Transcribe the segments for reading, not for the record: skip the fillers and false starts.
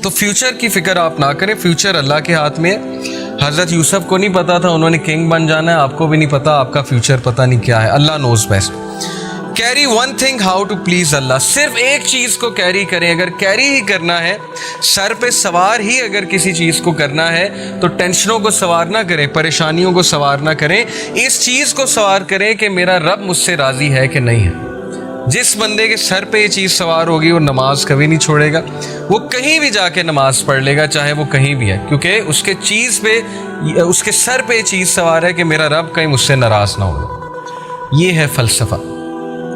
تو فیوچر کی فکر آپ نہ کریں, فیوچر اللہ کے ہاتھ میں ہے. حضرت یوسف کو نہیں پتا تھا انہوں نے کنگ بن جانا ہے, آپ کو بھی نہیں پتا آپ کا فیوچر پتہ نہیں کیا ہے, Allah knows best. Carry one thing how to please Allah, صرف ایک چیز کو کیری کریں. اگر کیری ہی کرنا ہے, سر پہ سوار ہی اگر کسی چیز کو کرنا ہے تو ٹینشنوں کو سوار نہ کریں, پریشانیوں کو سوار نہ کریں, اس چیز کو سوار کریں کہ میرا رب مجھ سے راضی ہے کہ نہیں ہے. جس بندے کے سر پہ یہ چیز سوار ہوگی وہ نماز کبھی نہیں چھوڑے گا, وہ کہیں بھی جا کے نماز پڑھ لے گا چاہے وہ کہیں بھی ہے, کیونکہ اس کے چیز پہ, اس کے سر پہ یہ چیز سوار ہے کہ میرا رب کہیں مجھ سے ناراض نہ ہو. یہ ہے فلسفہ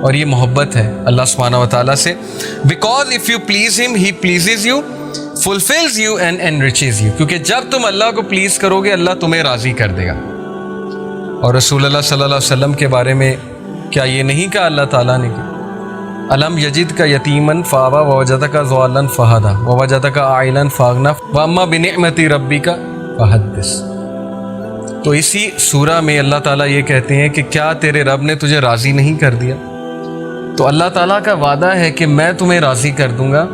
اور یہ محبت ہے اللہ سبحانہ و تعالیٰ سے. Because if you please him he pleases you, fulfils you and enriches you, کیونکہ جب تم اللہ کو پلیز کرو گے اللہ تمہیں راضی کر دے گا. اور رسول اللہ صلی اللہ علیہ وسلم کے بارے میں کیا یہ نہیں کہا اللہ تعالیٰ نے کہ الم یجد کا یتیمن فاوا ووجدک ضالا فہدا ووجدک عائلا فاغنا واما بنعمت ربک فحدث. تو اسی سورہ میں اللہ تعالیٰ یہ کہتے ہیں کہ کیا تیرے رب نے تجھے راضی نہیں کر دیا؟ تو اللہ تعالیٰ کا وعدہ ہے کہ میں تمہیں راضی کر دوں گا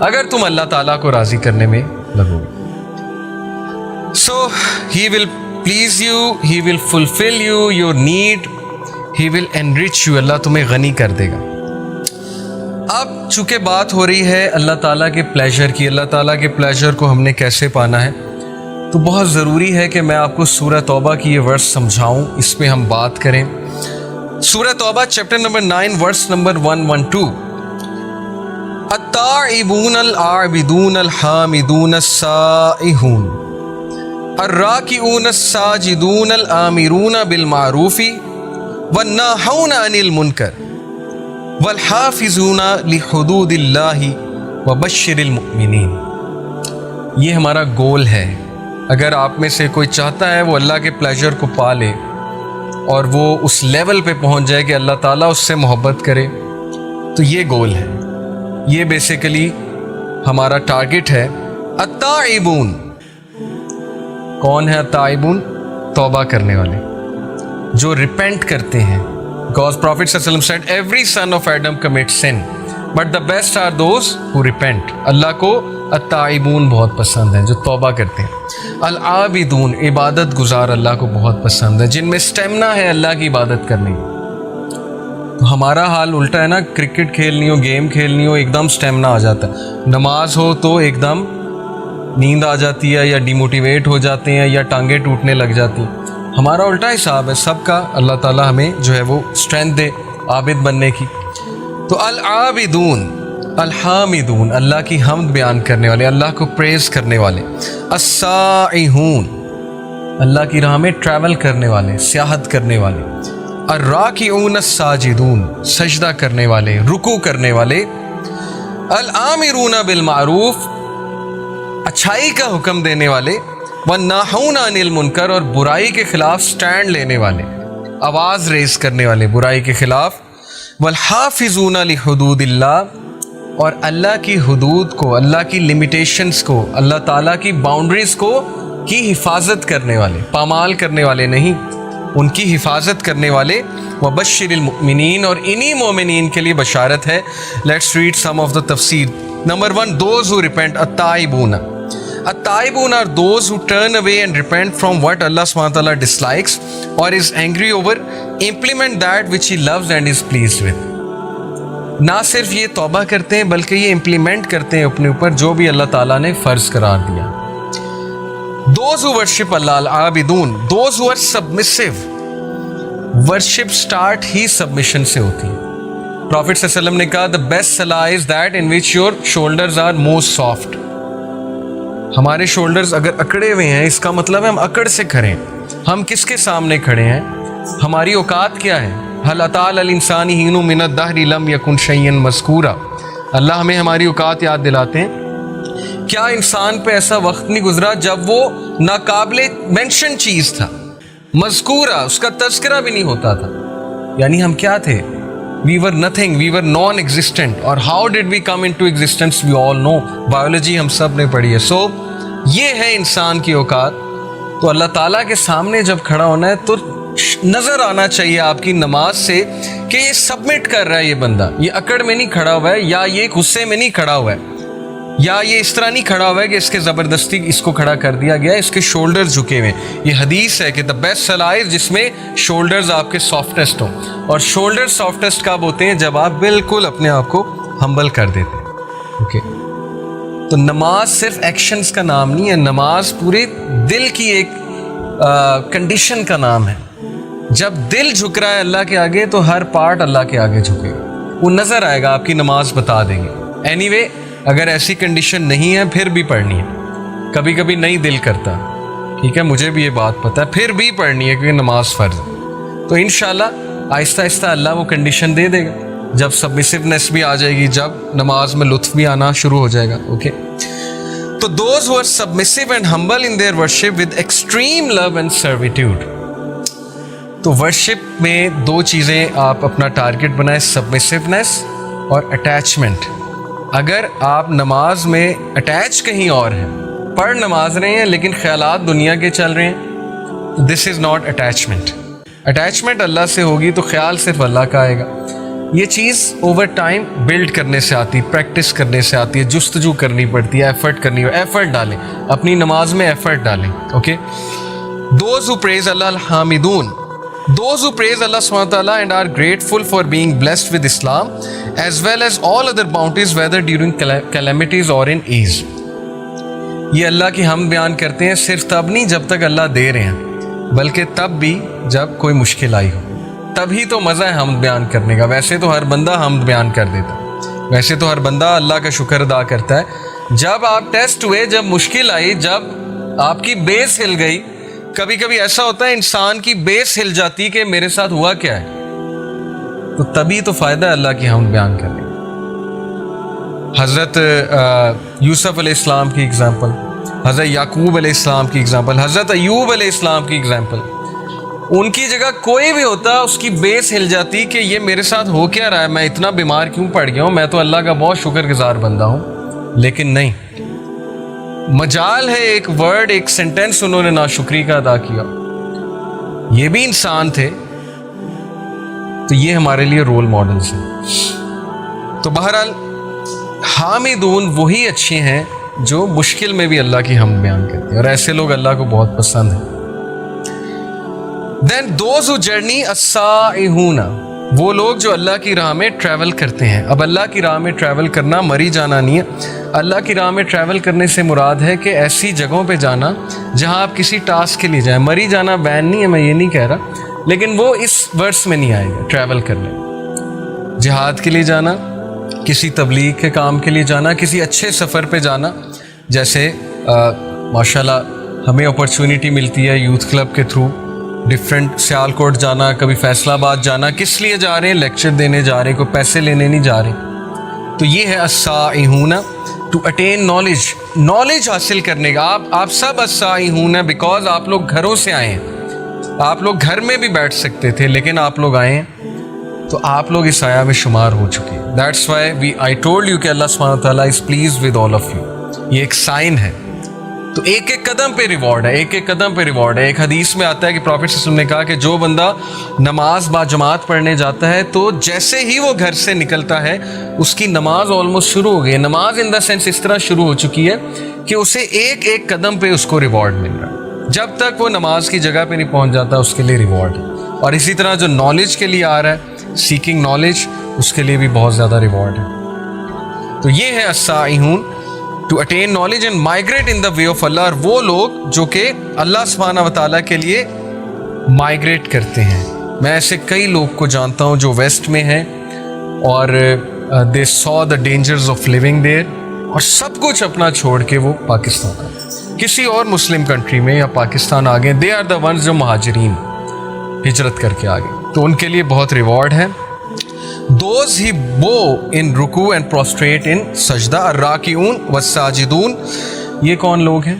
اگر تم اللہ تعالیٰ کو راضی کرنے میں لگو گے. So he will please you, he will fulfil you your need, he will enrich you, Allah تمہیں غنی کر دے گا. اب چونکہ بات ہو رہی ہے اللہ تعالیٰ کے پلیجر کی, اللہ تعالیٰ کے پلیجر کو ہم نے کیسے پانا ہے, تو بہت ضروری ہے کہ میں آپ کو سورہ توبہ کی یہ ورس سمجھاؤں, اس پہ ہم بات کریں. سورہ توبہ چیپٹر نمبر 9 ورس نمبر 112. التائبون العابدون الحامدون السائحون الراکعون الساجدون الآمرون بالمعروف والناہون عن المنکر والحافظون لحدود اللہ وبشر المؤمنین. یہ ہمارا گول ہے. اگر آپ میں سے کوئی چاہتا ہے وہ اللہ کے پلیجر کو پا لے اور وہ اس لیول پہ پہنچ جائے کہ اللہ تعالیٰ اس سے محبت کرے, تو یہ گول ہے, یہ بیسیکلی ہمارا ٹارگٹ ہے. التائبون, کون ہے التائبون؟ توبہ کرنے والے, جو ریپینٹ کرتے ہیں. Because Prophet صلی اللہ علیہ وسلم said every son of Adam commits sin but the best are those who repent. اللہ کو التائبون بہت پسند ہیں جو توبہ کرتے ہیں. العابدون, عبادت گزار اللہ کو بہت پسند ہے, جن میں سٹیمنا ہے اللہ کی عبادت کرنے کی. تو ہمارا حال الٹا ہے نا, کرکٹ کھیلنی ہو, گیم کھیلنی ہو, ایک دم سٹیمنا آ جاتا ہے. نماز ہو تو ایک دم نیند آ جاتی ہے, یا ڈیموٹیویٹ ہو جاتے ہیں, یا ٹانگیں ٹوٹنے لگ جاتی ہیں. ہمارا الٹا حساب ہے سب کا. اللہ تعالیٰ ہمیں جو ہے وہ اسٹرینتھ دے عابد بننے کی. تو العابدون, الحامدون, اللہ کی حمد بیان کرنے والے, اللہ کو پریز کرنے والے. السائحون, اللہ کی راہ میں ٹریول کرنے والے, سیاحت کرنے والے. الراکعون الساجدون, سجدہ کرنے والے, رکوع کرنے والے. الآمرون بالمعروف, اچھائی کا حکم دینے والے. والناہون عن المنکر, اور برائی کے خلاف سٹینڈ لینے والے, آواز ریز کرنے والے برائی کے خلاف. والحافظون لحدود اللہ, اور اللہ کی حدود کو, اللہ کی لمیٹیشنز کو, اللہ تعالیٰ کی باؤنڈریز کو کی حفاظت کرنے والے, پامال کرنے والے نہیں, ان کی حفاظت کرنے والے. وبشر المؤمنین, اور انہی مومنین کے لیے بشارت ہے. Let's read some of the tafsir. Number 1, those who repent. التائبون, التائبون are those who turn away and repent from what Allah subhanahu wa ta'ala dislikes or is angry over, implement that which he loves and is pleased with. نہ صرف یہ توبہ کرتے ہیں بلکہ یہ امپلیمنٹ کرتے ہیں اپنے اوپر جو بھی اللہ تعالیٰ نے فرض قرار دیا. Those who worship Allah, العابدون, those who are submissive. Worship start he submission سے ہوتی ہے. Prophet صلی اللہ علیہ وسلم نے کہا the best salah is that in which your shoulders are most soft. ہمارے شولڈرز اگر اکڑے ہوئے ہیں اس کا مطلب ہے ہم اکڑ سے کھڑے ہیں. ہم کس کے سامنے کھڑے ہیں؟ ہماری اوقات کیا ہے؟ هل اتى على الانسان حين من الدهر لم يكن شيئا مذكورا. اللہ ہمیں ہماری اوقات یاد دلاتے ہیں. کیا انسان پہ ایسا وقت نہیں گزرا جب وہ ناقابل مینشن چیز تھا, مذکورہ, اس کا تذکرہ بھی نہیں ہوتا تھا. یعنی ہم کیا تھے؟ We were nothing, we were non-existent. اور how did we come into existence? We all know. Biology ہم سب نے پڑھی ہے. So یہ ہے انسان کی اوقات. تو اللہ تعالیٰ کے سامنے جب کھڑا ہونا ہے تو نظر آنا چاہیے آپ کی نماز سے کہ یہ سبمٹ کر رہا ہے, یہ بندہ یہ اکڑ میں نہیں کھڑا ہوا ہے یا یہ غصے میں نہیں کھڑا ہوا ہے. یا یہ اس طرح نہیں کھڑا ہوا ہے کہ اس کے زبردستی اس کو کھڑا کر دیا گیا ہے, اس کے شولڈر جھکے ہوئے ہیں. یہ حدیث ہے کہ دا بیسٹ صلاح جس میں شولڈرز آپ کے سافٹسٹ ہوں, اور شولڈر سافٹسٹ کب ہوتے ہیں؟ جب آپ بالکل اپنے آپ کو ہمبل کر دیتے ہیں. اوکے, تو نماز صرف ایکشنز کا نام نہیں ہے, نماز پورے دل کی ایک کنڈیشن کا نام ہے. جب دل جھک رہا ہے اللہ کے آگے تو ہر پارٹ اللہ کے آگے جھکے گا, وہ نظر آئے گا, آپ کی نماز بتا دیں گے. اینی وے اگر ایسی کنڈیشن نہیں ہے پھر بھی پڑھنی ہے. کبھی کبھی نہیں دل کرتا, ٹھیک ہے, مجھے بھی یہ بات پتہ ہے, پھر بھی پڑھنی ہے کیونکہ نماز فرض ہے. تو انشاءاللہ آہستہ آہستہ اللہ وہ کنڈیشن دے دے گا, جب سبمسیونیس بھی آ جائے گی, جب نماز میں لطف بھی آنا شروع ہو جائے گا. اوکے, تو those who are submissive and humble in their worship with extreme love and servitude. تو ورشپ میں دو چیزیں آپ اپنا ٹارگٹ بنائیں, سبمسیونیس اور اٹیچمنٹ. اگر آپ نماز میں اٹیچ کہیں اور ہیں, پڑھ نماز رہے ہیں لیکن خیالات دنیا کے چل رہے ہیں, دس از ناٹ اٹیچمنٹ. اٹیچمنٹ اللہ سے ہوگی تو خیال صرف اللہ کا آئے گا. یہ چیز اوور ٹائم بلڈ کرنے سے آتی, پریکٹس کرنے سے آتی ہے, جستجو کرنی پڑتی ہے, ایفرٹ کرنی, ایفرٹ ڈالیں اپنی نماز میں, ایفرٹ ڈالیں. Okay, those who praise Allah الحامدون, those who praise Allah subhanahu wa ta'ala and are grateful for being blessed with Islam as well as all other bounties whether during calamities or in ease. یہ اللہ کی ہم بیان کرتے ہیں صرف تب نہیں جب تک اللہ دے رہے ہیں, بلکہ تب بھی جب کوئی مشکل آئی ہو, تبھی تو مزہ ہے حمد بیان کرنے کا. ویسے تو ہر بندہ حمد بیان کر دیتا ہے, ویسے تو ہر بندہ اللہ کا شکر ادا کرتا ہے. جب آپ ٹیسٹ ہوئے, جب مشکل آئی, جب آپ کی بیس ہل گئی, کبھی کبھی ایسا ہوتا ہے انسان کی بیس ہل جاتی کہ میرے ساتھ ہوا کیا ہے, تو تبھی تو فائدہ ہے اللہ کی حمد بیان کرنے. حضرت یوسف علیہ السلام کی اگزامپل, حضرت یعقوب علیہ السلام کی اگزامپل, حضرت ایوب علیہ السلام کی اگزامپل. ان کی جگہ کوئی بھی ہوتا, اس کی بیس ہل جاتی کہ یہ میرے ساتھ ہو کیا رہا ہے, میں اتنا بیمار کیوں پڑ گیا ہوں, میں تو اللہ کا بہت شکر گزار بندہ ہوں. لیکن نہیں, مجال ہے ایک ورڈ, ایک سینٹینس انہوں نے ناشکری کا ادا کیا. یہ بھی انسان تھے, تو یہ ہمارے لیے رول ماڈلز ہیں. تو بہرحال حامدون وہی اچھے ہیں جو مشکل میں بھی اللہ کی حمد بیان کرتے ہیں, اور ایسے لوگ اللہ کو بہت پسند ہیں. Then those who journey السائحون, وہ لوگ جو اللہ کی راہ میں ٹریول کرتے ہیں. اب اللہ کی راہ میں ٹریول کرنا مری جانا نہیں ہے. اللہ کی راہ میں ٹریول کرنے سے مراد ہے کہ ایسی جگہوں پہ جانا جہاں آپ کسی ٹاسک کے لیے جائیں. مری جانا بین نہیں ہے, میں یہ نہیں کہہ رہا, لیکن وہ اس ورس میں نہیں آئے گا. ٹریول کرنے, جہاد کے لیے جانا, کسی تبلیغ کے کام کے لیے جانا, کسی اچھے سفر پہ جانا. جیسے ماشاءاللہ ہمیں اپرچونٹی ملتی ہے یوتھ کلب کے تھرو ڈفرینٹ سیالکوٹ جانا, کبھی فیصل آباد جانا. کس لیے جا رہے ہیں؟ لیکچر دینے جا رہے ہیں, کوئی پیسے لینے نہیں جا رہے. تو یہ ہے السائحون, ٹو اٹین نالج, نالج حاصل کرنے کا. آپ سب السائحون ہیں بیکاز آپ لوگ گھروں سے آئے ہیں. آپ لوگ گھر میں بھی بیٹھ سکتے تھے, لیکن آپ لوگ آئے ہیں تو آپ لوگ اس آیا میں شمار ہو چکے ہیں. That's why I told you کہ اللہ سبحانہ تعالیٰ is pleased with all of you. یہ ایک سائن ہے. تو ایک ایک قدم پہ ریوارڈ ہے, ایک ایک قدم پہ ریوارڈ ہے. ایک حدیث میں آتا ہے کہ پروفیٹ صلی اللہ علیہ وسلم نے کہا کہ جو بندہ نماز با جماعت پڑھنے جاتا ہے تو جیسے ہی وہ گھر سے نکلتا ہے اس کی نماز آلموسٹ شروع ہو گئی. نماز ان دا سینس اس طرح شروع ہو چکی ہے کہ اسے ایک ایک قدم پہ اس کو ریوارڈ مل رہا ہے. جب تک وہ نماز کی جگہ پہ نہیں پہنچ جاتا اس کے لیے ریوارڈ ہے. اور اسی طرح جو نالج کے لیے آ رہا ہے, سیکنگ نالج, اس کے لیے بھی بہت زیادہ ریوارڈ ہے. تو یہ ہے السائحون, to attain knowledge and migrate in the way of Allah. اور وہ لوگ جو کہ اللہ سبحانہ و تعالیٰ کے لیے مائگریٹ کرتے ہیں. میں ایسے کئی لوگ کو جانتا ہوں جو ویسٹ میں ہیں اور دے سو دا ڈینجرز آف لیونگ دیر, اور سب کچھ اپنا چھوڑ کے وہ پاکستان کسی اور مسلم کنٹری میں یا پاکستان آ گئے. دے آر دا ونز جو مہاجرین ہجرت کر کے آ گئے, تو ان کے لیے بہت ریوارڈ ہے. Those he bow in رکوع and prostrate in سجدہ, الراکعون والساجدون. یہ کون لوگ ہیں؟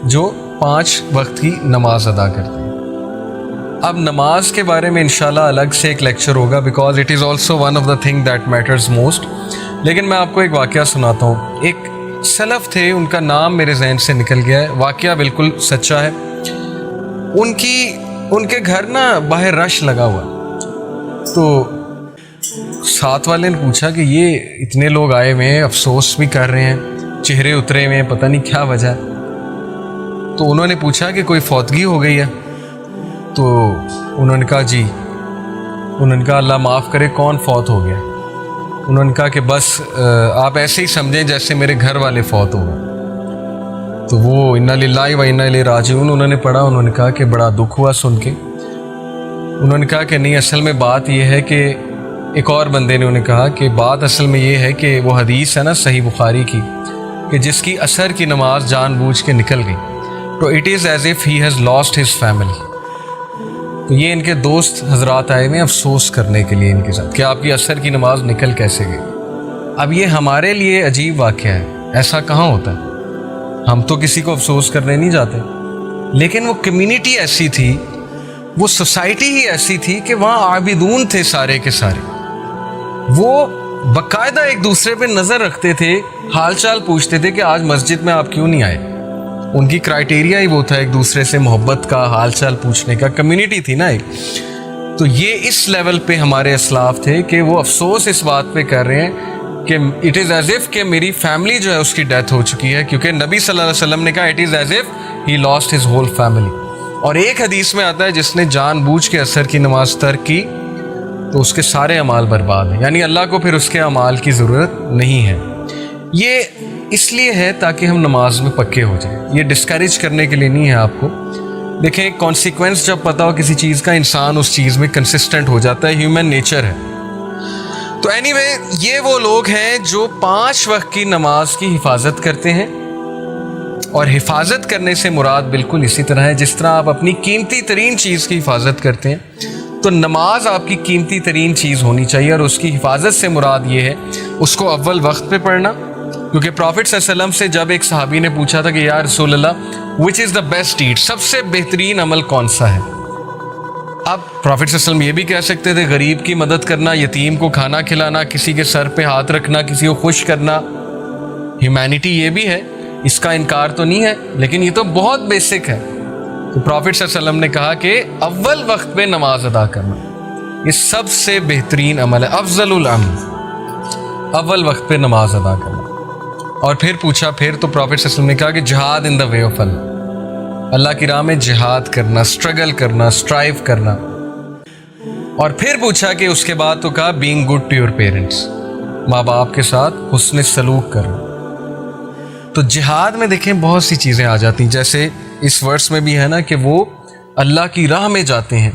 جو 5 وقت کی نماز ادا کرتے ہیں. اب نماز کے بارے میں انشاءاللہ الگ سے ایک لیکچر ہوگا because it is also one of the thing that matters most. لیکن میں آپ کو ایک واقعہ سناتا ہوں. ایک سلف تھے, ان کا نام میرے ذہن سے نکل گیا ہے, واقعہ بالکل سچا ہے. ان کے گھر نا باہر رش لگا ہوا, تو ساتھ والے نے پوچھا کہ یہ اتنے لوگ آئے ہوئے ہیں, افسوس بھی کر رہے ہیں, چہرے اترے ہوئے ہیں, پتہ نہیں کیا وجہ ہے. تو انہوں نے پوچھا کہ کوئی فوتگی ہو گئی ہے؟ تو انہوں نے کہا جی. انہوں نے کہا اللہ معاف کرے, کون فوت ہو گیا؟ انہوں نے کہا کہ بس آپ ایسے ہی سمجھیں جیسے میرے گھر والے فوت ہو گئے. تو وہ انا للہ و انا الیہ راجعون انہوں نے پڑھا. انہوں نے کہا کہ بڑا دکھ ہوا سن کے. انہوں نے کہا کہ نہیں, اصل میں بات یہ ہے کہ ایک اور بندے نے انہیں کہا کہ بات اصل میں یہ ہے کہ وہ حدیث ہے نا صحیح بخاری کی, کہ جس کی عصر کی نماز جان بوجھ کے نکل گئی تو it is as if he has lost his family. تو یہ ان کے دوست حضرات آئے ہوئے افسوس کرنے کے لیے ان کے ساتھ کہ آپ کی عصر کی نماز نکل کیسے گئی. اب یہ ہمارے لیے عجیب واقعہ ہے, ایسا کہاں ہوتا ہے؟ ہم تو کسی کو افسوس کرنے نہیں جاتے, لیکن وہ کمیونٹی ایسی تھی, وہ سوسائٹی ہی ایسی تھی کہ وہاں عابدون تھے سارے کے سارے. وہ باقاعدہ ایک دوسرے پہ نظر رکھتے تھے, حال چال پوچھتے تھے کہ آج مسجد میں آپ کیوں نہیں آئے. ان کی کرائٹیریا ہی وہ تھا ایک دوسرے سے محبت کا, حال چال پوچھنے کا. کمیونٹی تھی نا ایک. تو یہ اس لیول پہ ہمارے اسلاف تھے کہ وہ افسوس اس بات پہ کر رہے ہیں کہ اٹ از ایز اف کہ میری فیملی جو ہے اس کی ڈیتھ ہو چکی ہے, کیونکہ نبی صلی اللہ علیہ وسلم نے کہا it is as if he lost his whole family. اور ایک حدیث میں آتا ہے جس نے جان بوجھ کے عصر کی نماز ترک کی تو اس کے سارے اعمال برباد ہیں, یعنی اللہ کو پھر اس کے اعمال کی ضرورت نہیں ہے. یہ اس لیے ہے تاکہ ہم نماز میں پکے ہو جائیں, یہ ڈسکریج کرنے کے لیے نہیں ہے آپ کو. دیکھیں کانسیکوینس جب پتہ ہو کسی چیز کا, انسان اس چیز میں کنسسٹنٹ ہو جاتا ہے, ہیومن نیچر ہے. تو اینی وے یہ وہ لوگ ہیں جو 5 وقت کی نماز کی حفاظت کرتے ہیں, اور حفاظت کرنے سے مراد بالکل اسی طرح ہے جس طرح آپ اپنی قیمتی ترین چیز کی حفاظت کرتے ہیں, تو نماز آپ کی قیمتی ترین چیز ہونی چاہیے. اور اس کی حفاظت سے مراد یہ ہے اس کو اول وقت پہ پڑھنا, کیونکہ پروفٹ صلی اللہ علیہ وسلم سے جب ایک صحابی نے پوچھا تھا کہ یا رسول اللہ وچ از دا بیسٹ ڈیڈ, سب سے بہترین عمل کون سا ہے؟ اب پروفٹ صلی اللہ علیہ وسلم یہ بھی کہہ سکتے تھے غریب کی مدد کرنا, یتیم کو کھانا کھلانا, کسی کے سر پہ ہاتھ رکھنا, کسی کو خوش کرنا. ہیومینٹی یہ بھی ہے, اس کا انکار تو نہیں ہے, لیکن یہ تو بہت بیسک ہے. تو پروفٹ صلی اللہ علیہ وسلم نے کہا کہ اول وقت پہ نماز ادا کرنا یہ سب سے بہترین عمل ہے, افضل العمل, اول وقت پہ نماز ادا کرنا. اور پھر پوچھا, پھر تو پروفٹ صلی اللہ علیہ وسلم نے کہا کہ جہاد ان دا وے آف اللہ, اللہ کی راہ میں جہاد کرنا, اسٹرگل کرنا, اسٹرائیو کرنا. اور پھر پوچھا کہ اس کے بعد تو کہا being good to your parents, ماں باپ کے ساتھ حسن سلوک کرنا. تو جہاد میں دیکھیں بہت سی چیزیں آ جاتی ہیں, جیسے اس ورس میں بھی ہے نا کہ وہ اللہ کی راہ میں جاتے ہیں,